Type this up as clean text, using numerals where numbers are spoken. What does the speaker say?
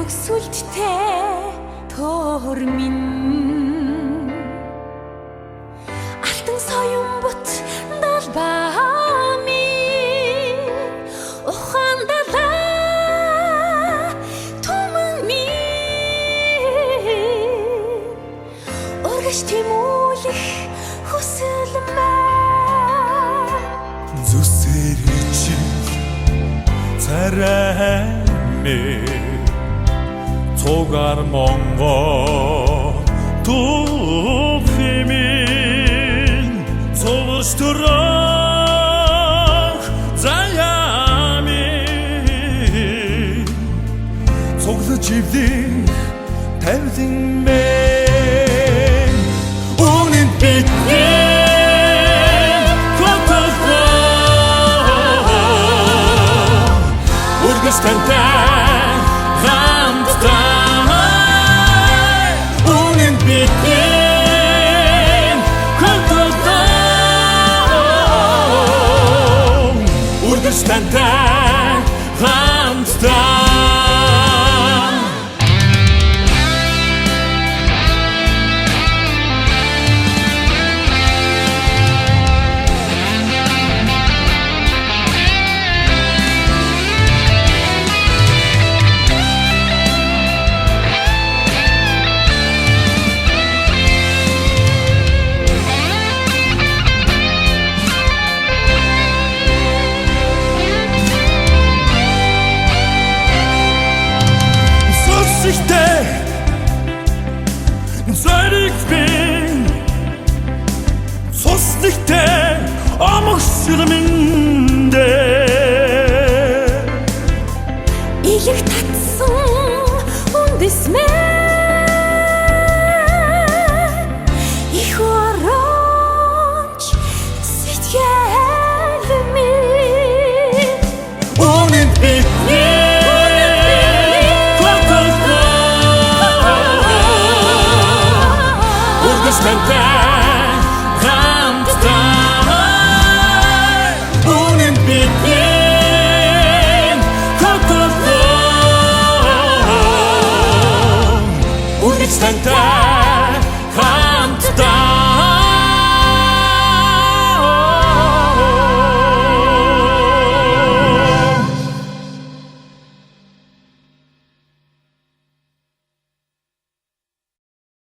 төгсөлттэй төр минь алтан соён бут далбаа минь ухаан далаа туман минь урагш тэмүүлэх хүсэл маань зүсэр ичиг царайны цугаар монгол тухимин цогцторох заяами цогцож ивлих тавилан мэн үнэн бидний хотолгоо үргэстэнтэй хамтдаа үнэн бидний хотолгоо үргэстэнтэй хамтдаа Зориг bin sos nicht der amok sirmin